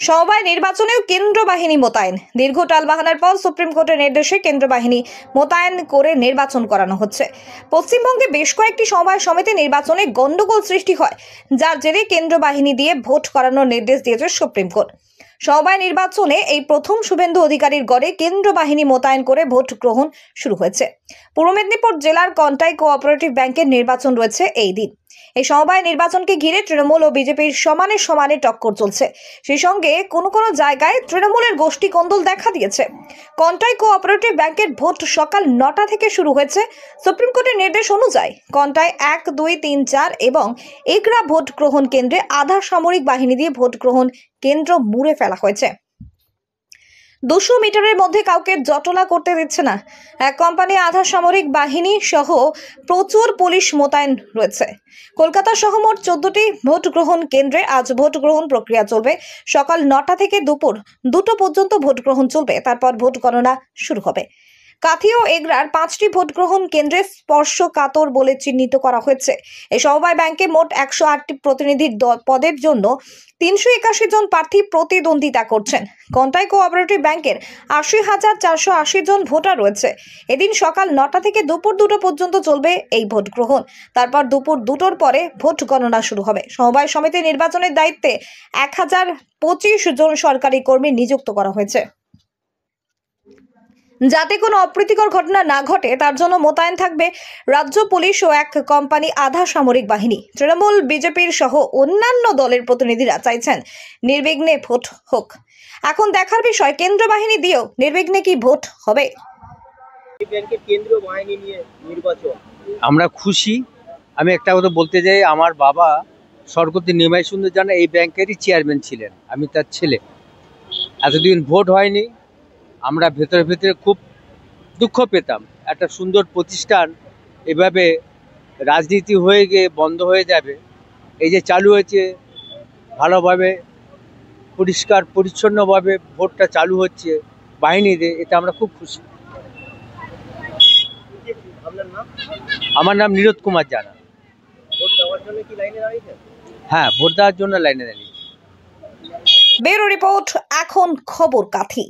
সমবায় নির্বাচনেও কেন্দ্র বাহিনী মোতায়েন। দীর্ঘ টালবাহানার পর সুপ্রিম কোর্টের নির্দেশে কেন্দ্র বাহিনী মোতায়েন করে নির্বাচন করানো হচ্ছে। পশ্চিমবঙ্গে বেশ কয়েকটি সমবায় সমিতি নির্বাচনে গন্ডগোল সৃষ্টি হয়, যার জেরে কেন্দ্র বাহিনী দিয়ে ভোট করানোর নির্দেশ দিয়েছে সুপ্রিম কোর্ট। সমবায় নির্বাচনে এই প্রথম শুভেন্দু অধিকারীর গড়ে কেন্দ্র বাহিনী মোতায়েন করে ভোট গ্রহণ শুরু হয়েছে। পূর্ব মেদিনীপুর জেলার কন্টাই কোঅপারেটিভ ব্যাংকের নির্বাচন রয়েছে এই দিন। এই সমবায় নির্বাচনকে ঘিরে তৃণমূল ও বিজেপির সমানে সমানে টক্কর চলছে। সেই সঙ্গে কোনো কোনো জায়গায় তৃণমূলের গোষ্ঠী কোন্দল দেখা দিয়েছে। কন্টাই কোঅপারেটিভ ব্যাংকের ভোট সকাল 9টা থেকে শুরু হয়েছে। সুপ্রিম কোর্টের নির্দেশ অনুযায়ী কন্টাই 1, 2, 3, 4 এবং এগরা ভোট গ্রহণ কেন্দ্রে আধা সামরিক বাহিনী দিয়ে ভোট গ্রহণ কেন্দ্র মুড়ে ফেলা হয়েছে। 200 মিটারের মধ্যে কাউকে জটলা করতে দিচ্ছে না। এক কোম্পানি আধা সামরিক বাহিনী সহ প্রচুর পুলিশ মোতায়েন রয়েছে। কলকাতা সহ মোট 14টি ভোট গ্রহণ কেন্দ্রে আজ ভোট গ্রহণ প্রক্রিয়া চলবে। সকাল 9টা থেকে দুপুর 2টো পর্যন্ত ভোট গ্রহণ চলবে, তারপর ভোট গণনা শুরু হবে। কাথি ও এগরার 5টি ভোট গ্রহণ কেন্দ্রে স্পর্শকাতর বলে চিহ্নিত করা হয়েছে। এই সমবায় ব্যাংকে মোট 108টি প্রতিনিধির পদের জন্য 381 জন প্রার্থী প্রতিদ্বন্দ্বিতা করছেন। কন্টাই কোঅপারেটিভ ব্যাংকের 80,480 জন ভোটার রয়েছে। এদিন সকাল 9টা থেকে দুপুর 2টো পর্যন্ত চলবে এই ভোট গ্রহণ, তারপর দুপুর 2টোর পরে ভোট গণনা শুরু হবে। সমবায় সমিতি নির্বাচনের দায়িত্বে 1025 জন সরকারি কর্মী নিযুক্ত করা হয়েছে। যাতে কোনো অপ্রীতিকর ঘটনা না ঘটে তার জন্য মোতায়েন থাকবে রাজ্য পুলিশ ও এক কোম্পানি আধা সামরিক বাহিনী। তৃণমূল, বিজেপির সহ অন্যান্য দলের প্রতিনিধিরা চাইছেন নির্বিঘ্নে ভোট হোক। এখন দেখার বিষয় কেন্দ্র বাহিনী দিয়েও নির্বিঘ্নে কি ভোট হবে। আমরা খুশি। আমি একটা কথা বলতে চাই, আমার বাবা স্বর্গত নিমাই সুন্দর জানা এই ব্যাংকেরই চেয়ারম্যান ছিলেন, আমি তার ছেলে। এতদিন ভোট হয়নি, আমরা ভেতরে ভেতরে খুব দুঃখ পেতাম। একটা সুন্দর প্রতিষ্ঠান এভাবে রাজনীতি হয়ে গিয়ে বন্ধ হয়ে যাবে। এই যে চালু হয়েছে ভালোভাবে, পরিষ্কার পরিচ্ছন্নভাবে ভোটটা চালু হচ্ছে বাহিনীদের, এতে আমরা খুব খুশি। আমার নাম নীরদ কুমার জানা। হ্যাঁ, ভোট দেওয়ার জন্য লাইনে দাঁড়িয়েছি। ব্যুরো রিপোর্ট, এখন খবর কাথি।